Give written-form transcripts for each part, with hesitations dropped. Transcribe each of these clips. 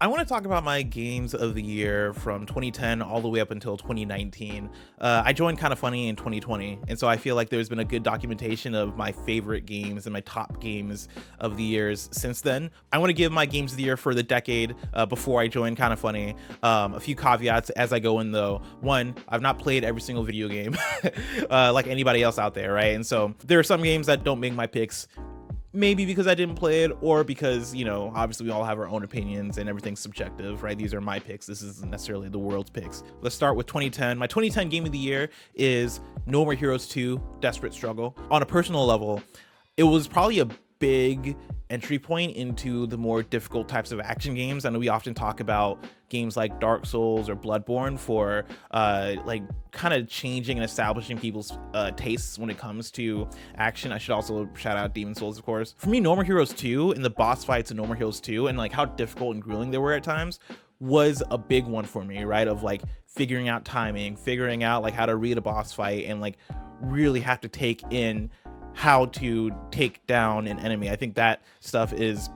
I want to talk about my games of the year from 2010 all the way up until 2019. I joined Kind of Funny in 2020, and so I feel like there's been a good documentation of my favorite games and my top games of the years since then. I want to give my games of the year for the decade before I joined Kind of Funny. A few caveats as I go in, though. One, I've not played every single video game like anybody else out there, right? And so there are some games that don't make my picks, maybe because I didn't play it, or because, obviously we all have our own opinions and everything's subjective, right? These are my picks. This isn't necessarily the world's picks. Let's start with 2010. My 2010 game of the year is No More Heroes 2, Desperate Struggle. On a personal level, it was probably a big entry point into the more difficult types of action games. I know we often talk about games like Dark Souls or Bloodborne for like kind of changing and establishing people's tastes when it comes to action. I should also shout out Demon Souls, of course. For me, No More Heroes 2 and the boss fights in No More Heroes 2 and like how difficult and grueling they were at times was a big one for me, right? Of like figuring out timing, figuring out like how to read a boss fight, and like really have to take in how to take down an enemy. I think that stuff is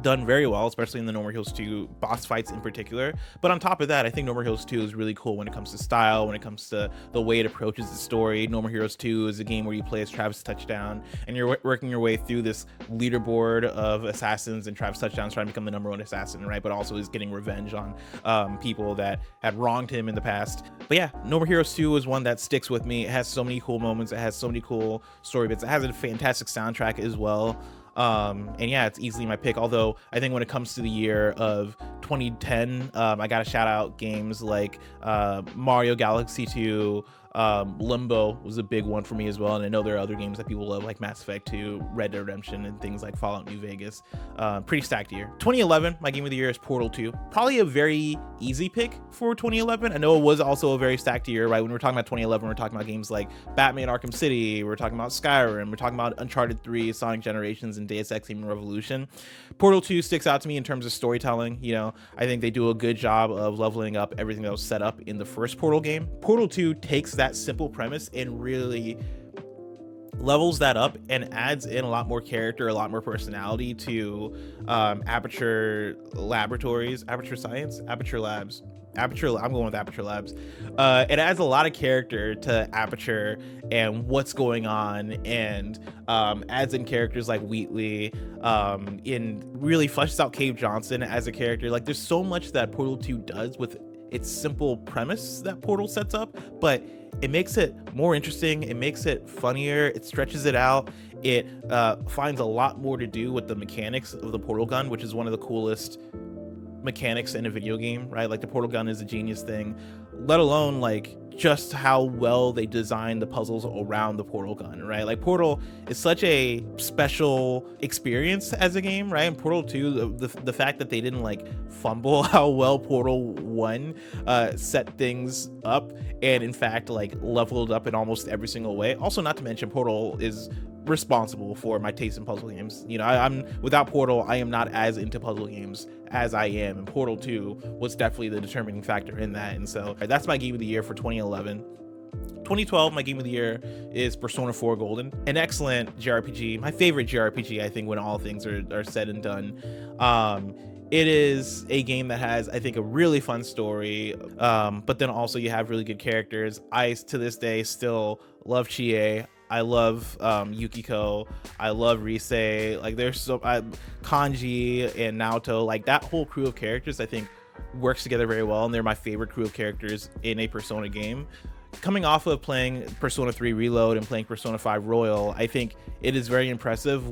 done very well, especially in the No More Heroes 2 boss fights in particular. But on top of that, I think No More Heroes 2 is really cool when it comes to style, when it comes to the way it approaches the story. No More Heroes 2 is a game where you play as Travis Touchdown, and you're working your way through this leaderboard of assassins, and Travis Touchdown's trying to become the #1 assassin, right? But also is getting revenge on people that had wronged him in the past. But yeah, No More Heroes 2 is one that sticks with me. It has so many cool moments. It has so many cool story bits. It has a fantastic soundtrack as well. And yeah, it's easily my pick. Although I think when it comes to the year of 2010, I gotta shout out games like Mario Galaxy 2. Limbo was a big one for me as well, and I know there are other games that people love like Mass Effect 2, Red Dead Redemption, and things like Fallout New Vegas. Pretty stacked year. 2011, my game of the year is Portal 2. Probably a very easy pick for 2011. I know it was also a very stacked year, right? When we're talking about 2011, we're talking about games like Batman Arkham City, we're talking about Skyrim, we're talking about Uncharted 3, Sonic Generations, and Deus Ex Human Revolution. Portal 2 sticks out to me in terms of storytelling. I think they do a good job of leveling up everything that was set up in the first Portal game. Portal 2 takes that simple premise and really levels that up and adds in a lot more character, a lot more personality to Aperture Laboratories, Aperture Science, Aperture Labs. I'm going with Aperture Labs. It adds a lot of character to Aperture and what's going on, and adds in characters like Wheatley, and really fleshes out Cave Johnson as a character. Like, there's so much that Portal 2 does with its simple premise that Portal sets up, but it makes it more interesting. It makes it funnier. It stretches it out. It finds a lot more to do with the mechanics of the portal gun, which is one of the coolest mechanics in a video game, right? Like, the portal gun is a genius thing, let alone like just how well they designed the puzzles around the portal gun, right? Like, Portal is such a special experience as a game, right? And Portal 2, the fact that they didn't like fumble how well Portal 1 set things up, and in fact like leveled up in almost every single way. Also, not to mention, Portal is responsible for my taste in puzzle games. I'm without Portal, I am not as into puzzle games as I am, and Portal 2 was definitely the determining factor in that. And so that's my game of the year for 2011. 2012, my game of the year is Persona 4 Golden, an excellent JRPG, my favorite JRPG, I think, when all things are said and done. It is a game that has, I think, a really fun story, but then also you have really good characters. I, to this day, still love Chie. I love Yukiko. I love Rise. Like, there's so Kanji and Naoto. Like, that whole crew of characters, I think, works together very well, and they're my favorite crew of characters in a Persona game. Coming off of playing Persona 3 Reload and playing Persona 5 Royal, I think it is very impressive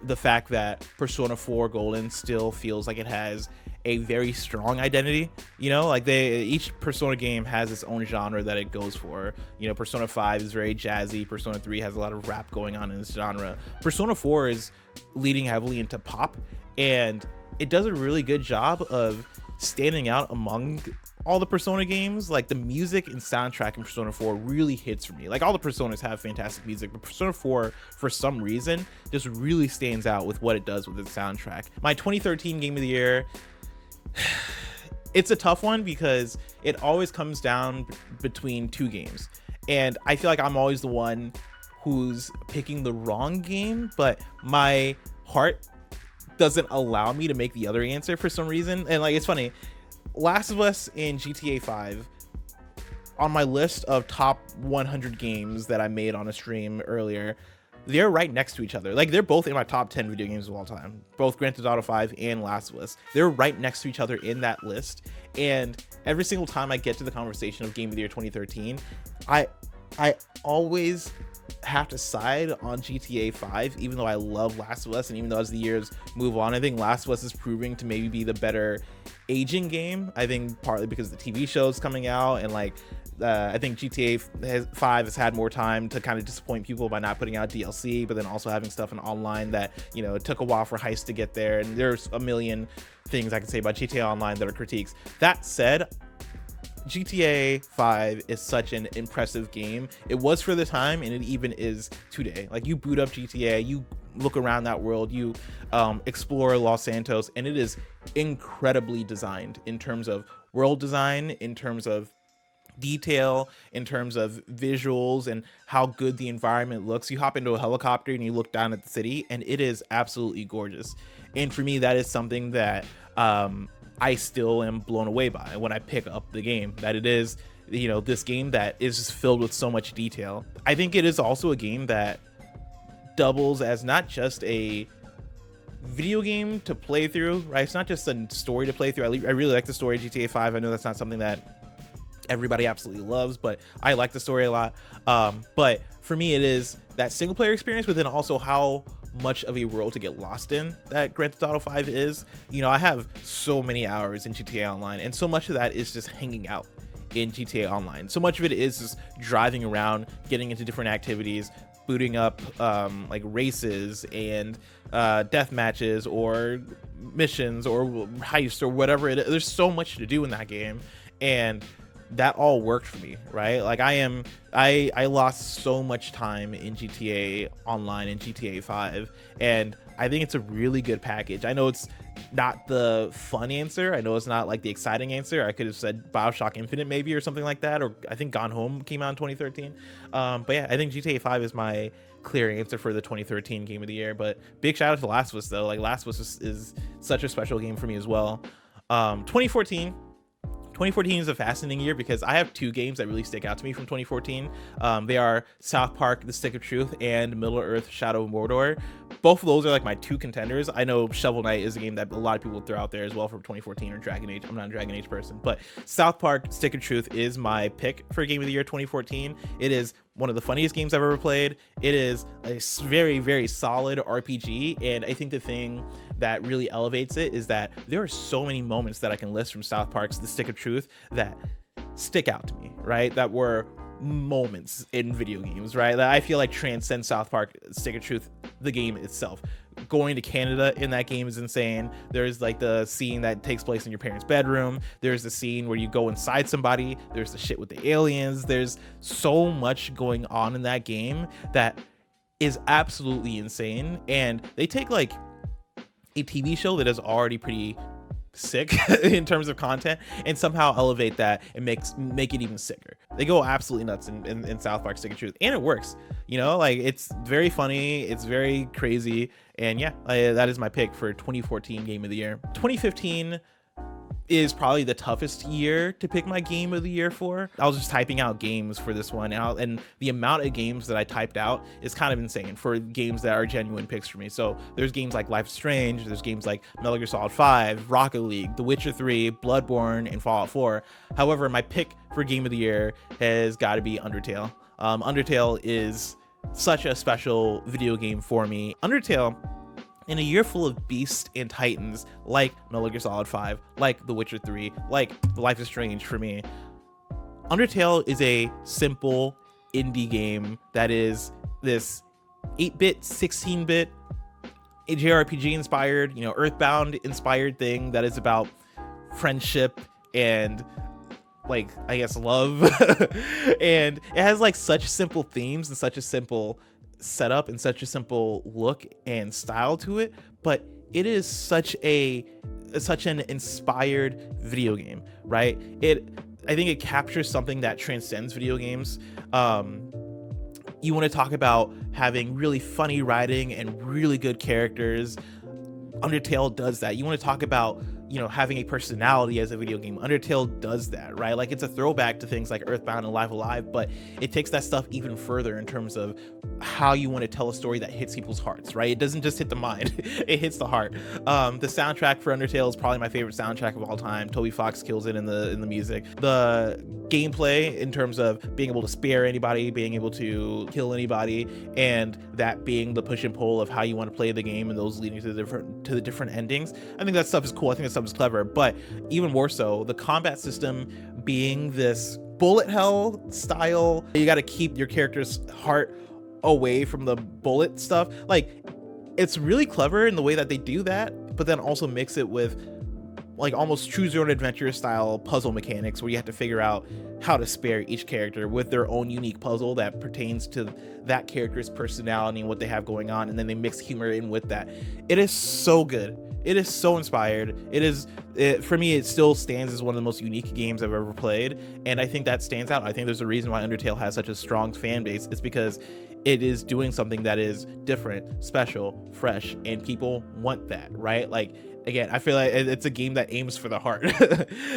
the fact that Persona 4 Golden still feels like it has a very strong identity. Like, each Persona game has its own genre that it goes for. Persona 5 is very jazzy. Persona 3 has a lot of rap going on in this genre. Persona 4 is leading heavily into pop, and it does a really good job of standing out among all the Persona games. Like, the music and soundtrack in Persona 4 really hits for me. Like, all the Personas have fantastic music, but Persona 4, for some reason, just really stands out with what it does with its soundtrack. My 2013 game of the year, it's a tough one because it always comes down between two games, and I feel like I'm always the one who's picking the wrong game, but my heart doesn't allow me to make the other answer for some reason. And like, it's funny, Last of Us and GTA 5 on my list of top 100 games that I made on a stream earlier, they're right next to each other. Like, they're both in my top 10 video games of all time, both Grand Theft Auto 5 and Last of Us. They're right next to each other in that list. And every single time I get to the conversation of Game of the Year 2013, I always have to side on GTA 5, even though I love Last of Us, and even though as the years move on, I think Last of Us is proving to maybe be the better aging game. I think partly because the TV show's coming out, and like I think GTA 5 has had more time to kind of disappoint people by not putting out DLC, but then also having stuff in online that, you know, it took a while for Heist to get there. And there's a million things I can say about GTA Online that are critiques. That said, GTA 5 is such an impressive game. It was for the time, and it even is today. Like, you boot up GTA, you look around that world, you explore Los Santos, and it is incredibly designed in terms of world design, in terms of detail, in terms of visuals, and how good the environment looks. You hop into a helicopter and you look down at the city, and it is absolutely gorgeous. And for me, that is something that I still am blown away by when I pick up the game, that it is, you know, this game that is just filled with so much detail. I think it is also a game that doubles as not just a video game to play through, right? It's not just a story to play through. I really like the story of GTA 5. I know that's not something that everybody absolutely loves, but I like the story a lot. But for me, it is that single player experience, but then also how much of a world to get lost in that Grand Theft Auto 5 is. You know, I have so many hours in GTA Online, and so much of that is just hanging out in GTA Online. So much of it is just driving around, getting into different activities, booting up like races and death matches or missions or heists or whatever it is. There's so much to do in that game, and that all worked for me, right? Like, I lost so much time in GTA Online and GTA 5, and I think it's a really good package. I know it's not the fun answer, I know it's not like the exciting answer. I could have said BioShock Infinite maybe, or something like that, or I think Gone Home came out in 2013. But yeah, I think GTA 5 is my clear answer for the 2013 game of the year. But big shout out to Last of Us, though. Like, Last of Us is such a special game for me as well. 2014 is a fascinating year because I have two games that really stick out to me from 2014. They are South Park: The Stick of Truth and Middle-earth: Shadow of Mordor. Both of those are like my two contenders. I know Shovel Knight is a game that a lot of people throw out there as well from 2014, or Dragon Age. I'm not a Dragon Age person, but South Park: Stick of Truth is my pick for Game of the Year 2014. It is one of the funniest games I've ever played. It is a very, very solid RPG, and I think the thing that really elevates it is that there are so many moments that I can list from South Park's The Stick of Truth that stick out to me, right? That were moments in video games, right? That I feel like transcend South Park: Stick of Truth, the game itself. Going to Canada in that game is insane. There's like the scene that takes place in your parents' bedroom. There's the scene where you go inside somebody. There's the shit with the aliens. There's so much going on in that game that is absolutely insane. And they take like a TV show that is already pretty sick in terms of content and somehow elevate that and make it even sicker. They go absolutely nuts in South Park: Stick of Truth, and it works. You know, like, it's very funny, it's very crazy, and yeah, that is my pick for 2014 Game of the Year. 2015 is probably the toughest year to pick my game of the year for. I was just typing out games for this one, and the amount of games that I typed out is kind of insane for games that are genuine picks for me. So there's games like Life is Strange, there's games like Metal Gear Solid 5, Rocket League, The Witcher 3, Bloodborne, and Fallout 4. However, my pick for game of the year has got to be Undertale. Undertale is such a special video game for me. Undertale, in a year full of beasts and titans like Metal Gear Solid 5, like The Witcher 3, like Life is Strange for me, Undertale is a simple indie game that is this 8-bit, 16-bit JRPG inspired, you know, Earthbound inspired thing that is about friendship and, like, I guess love. And it has like such simple themes and such a simple setup and such a simple look and style to it, but it is such an inspired video game, right? I think it captures something that transcends video games. You want to talk about having really funny writing and really good characters. Undertale does that. You want to talk about, you know, having a personality as a video game. Undertale does that, right? Like, it's a throwback to things like Earthbound and Live Alive, but it takes that stuff even further in terms of how you want to tell a story that hits people's hearts, right? It doesn't just hit the mind, it hits the heart. The soundtrack for Undertale is probably my favorite soundtrack of all time. Toby Fox kills it in the music. The gameplay in terms of being able to spare anybody, being able to kill anybody, and that being the push and pull of how you want to play the game and those leading to the different endings. I think that stuff is cool. I think that stuff is clever, but even more so, the combat system being this bullet hell style. You got to keep your character's heart away from the bullet stuff. Like, it's really clever in the way that they do that, but then also mix it with like almost choose your own adventure style puzzle mechanics where you have to figure out how to spare each character with their own unique puzzle that pertains to that character's personality and what they have going on, and then they mix humor in with that. It is so good. It is so inspired. For me, it still stands as one of the most unique games I've ever played, and I think that stands out. I think there's a reason why Undertale has such a strong fan base. It's because it is doing something that is different, special, fresh, and people want that, right? Like, again, I feel like it's a game that aims for the heart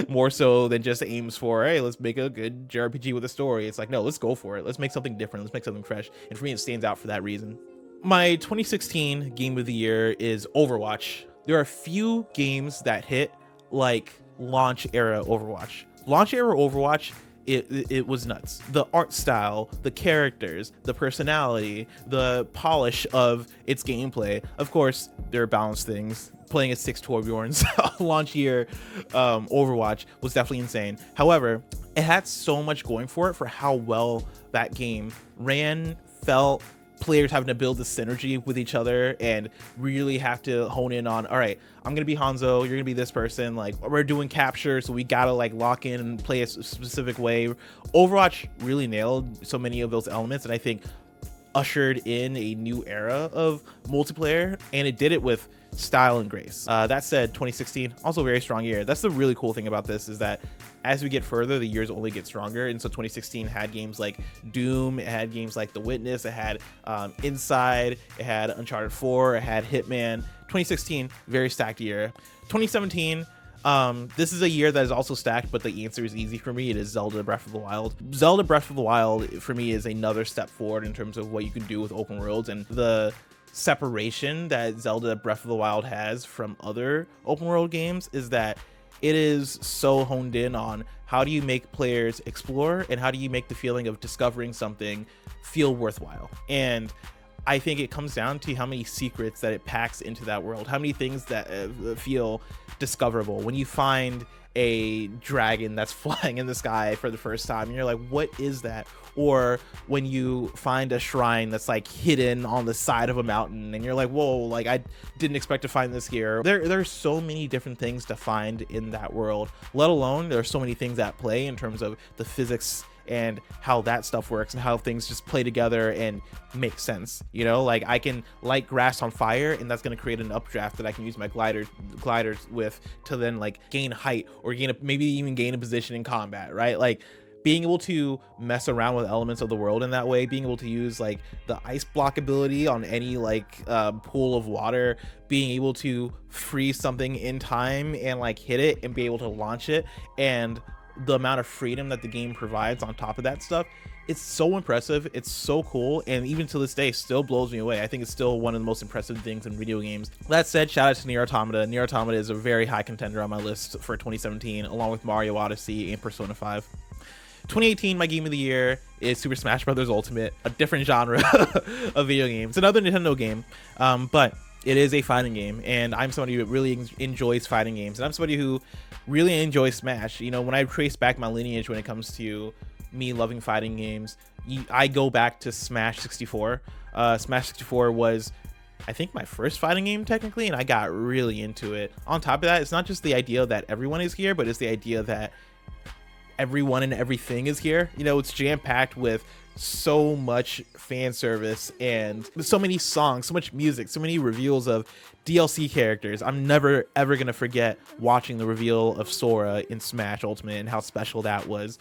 more so than just aims for, hey, let's make a good JRPG with a story. It's like, no, let's go for it. Let's make something different. Let's make something fresh. And for me, it stands out for that reason. My 2016 game of the year is Overwatch. There are a few games that hit like launch era Overwatch. Launch era Overwatch, it was nuts. The art style, the characters, the personality, the polish of its gameplay. Of course, there are balanced things. Playing as 6 Torbjorns launch year Overwatch was definitely insane. However, it had so much going for it for how well that game ran, felt, players having to build the synergy with each other and really have to hone in on, all right, I'm gonna be Hanzo, you're gonna be this person, like we're doing capture, so we gotta like lock in and play a specific way. Overwatch really nailed so many of those elements, and I think ushered in a new era of multiplayer, and it did it with style and grace. That said, 2016 also a very strong year. That's the really cool thing about this, is that as we get further, the years only get stronger. And so 2016 had games like Doom, it had games like The Witness, it had Inside, it had Uncharted 4, it had Hitman. 2016, very stacked year. 2017, this is a year that is also stacked, but the answer is easy for me. It is Zelda Breath of the Wild. Zelda Breath of the Wild for me is another step forward in terms of what you can do with open worlds, and the separation that Zelda Breath of the Wild has from other open world games is that it is so honed in on how do you make players explore and how do you make the feeling of discovering something feel worthwhile. And I think it comes down to how many secrets that it packs into that world, how many things that feel discoverable. When you find a dragon that's flying in the sky for the first time and you're like, what is that? Or when you find a shrine that's like hidden on the side of a mountain and you're like, whoa, like I didn't expect to find this here. There's so many different things to find in that world, let alone there's so many things at play in terms of the physics and how that stuff works and how things just play together and make sense. You know, like I can light grass on fire and that's going to create an updraft that I can use my gliders with to then like gain height or maybe even gain a position in combat, right? Like being able to mess around with elements of the world in that way, being able to use like the ice block ability on any like pool of water, being able to freeze something in time and like hit it and be able to launch it, and the amount of freedom that the game provides on top of that stuff, it's so impressive. It's so cool, and even to this day still blows me away. I think it's still one of the most impressive things in video games. That said, shout out to Nier Automata. Nier Automata is a very high contender on my list for 2017, along with Mario Odyssey and Persona 5. 2018, my game of the year is Super Smash Bros. Ultimate, a different genre of video games, another Nintendo game, but it is a fighting game, and I'm somebody who really enjoys fighting games, and I'm somebody who really enjoys Smash. You know, when I trace back my lineage when it comes to me loving fighting games, I go back to Smash 64. Smash 64 was, I think, my first fighting game technically, and I got really into it. On top of that, it's not just the idea that everyone is here, but it's the idea that everyone and everything is here. You know, it's jam-packed with so much fan service and so many songs, so much music, so many reveals of DLC characters. I'm never ever gonna forget watching the reveal of Sora in Smash Ultimate and how special that was.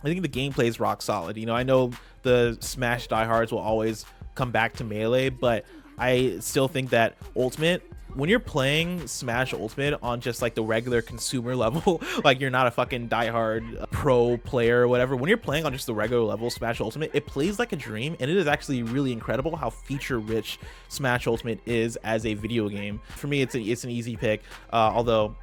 I think the gameplay is rock solid. You know, I know the Smash diehards will always come back to Melee, but I still think that Ultimate when you're playing Smash Ultimate on just like the regular consumer level, like you're not a fucking diehard pro player or whatever, when you're playing on just the regular level Smash Ultimate, it plays like a dream, and it is actually really incredible how feature rich Smash Ultimate is as a video game. For me, it's an easy pick, although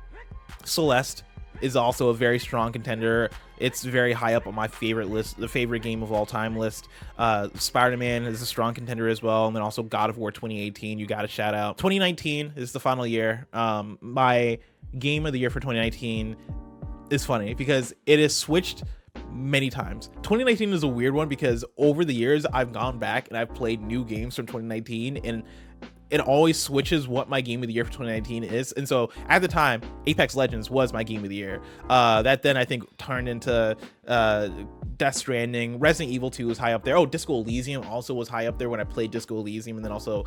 Celeste is also a very strong contender. It's very high up on my favorite list, the favorite game of all time list. Spider-Man is a strong contender as well, and then also God of War 2018, you got to shout out. 2019 is the final year. My game of the year for 2019 is funny because it is switched many times. 2019 is a weird one because over the years I've gone back and I've played new games from 2019, and it always switches what my game of the year for 2019 is. And so at the time, Apex Legends was my game of the year. That then I think turned into Death Stranding. Resident Evil 2 was high up there. Oh, Disco Elysium also was high up there when I played Disco Elysium. And then also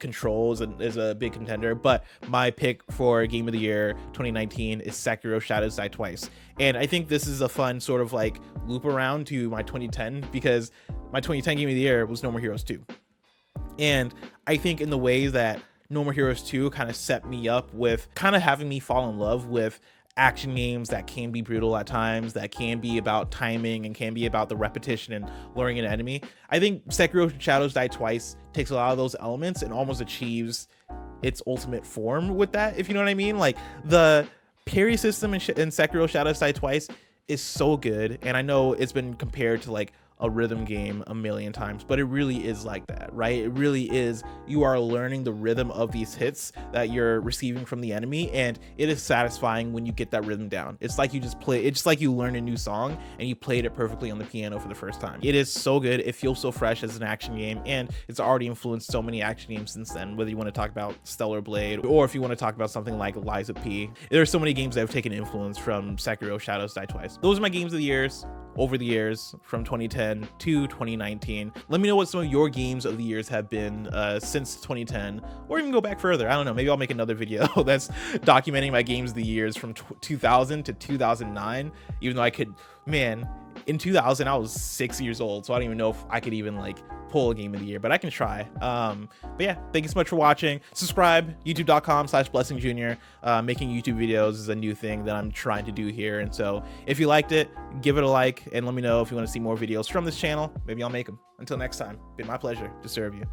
Control is a big contender. But my pick for game of the year 2019 is Sekiro Shadows Die Twice. And I think this is a fun sort of like loop around to my 2010, because my 2010 game of the year was No More Heroes 2. And I think in the ways that No More Heroes 2 kind of set me up with kind of having me fall in love with action games that can be brutal at times, that can be about timing and can be about the repetition and luring an enemy. I think Sekiro Shadows Die Twice takes a lot of those elements and almost achieves its ultimate form with that, if you know what I mean. Like the parry system in Sekiro Shadows Die Twice is so good, and I know it's been compared to like a rhythm game a million times, but it really is like that, right? It really is. You are learning the rhythm of these hits that you're receiving from the enemy, and it is satisfying when you get that rhythm down. It's like you just play, it's just like you learn a new song and you played it perfectly on the piano for the first time. It is so good. It feels so fresh as an action game, and it's already influenced so many action games since then, whether you want to talk about Stellar Blade or if you want to talk about something like Liza P. There are so many games that have taken influence from Sekiro Shadows Die Twice. Those are my games of the years over the years from 2010 to 2019. Let me know what some of your games of the years have been since 2010, or even go back further. I don't know, maybe I'll make another video that's documenting my games of the years from 2000 to 2009, even though I could, man, in 2000 I was 6 years old, so I don't even know if I could even like pull a game of the year, but I can try. But yeah, thank you so much for watching. Subscribe, youtube.com/BlessingJr. Making YouTube videos is a new thing that I'm trying to do here, and so if you liked it, give it a like and let me know if you want to see more videos from this channel. Maybe I'll make them. Until next time, been my pleasure to serve you.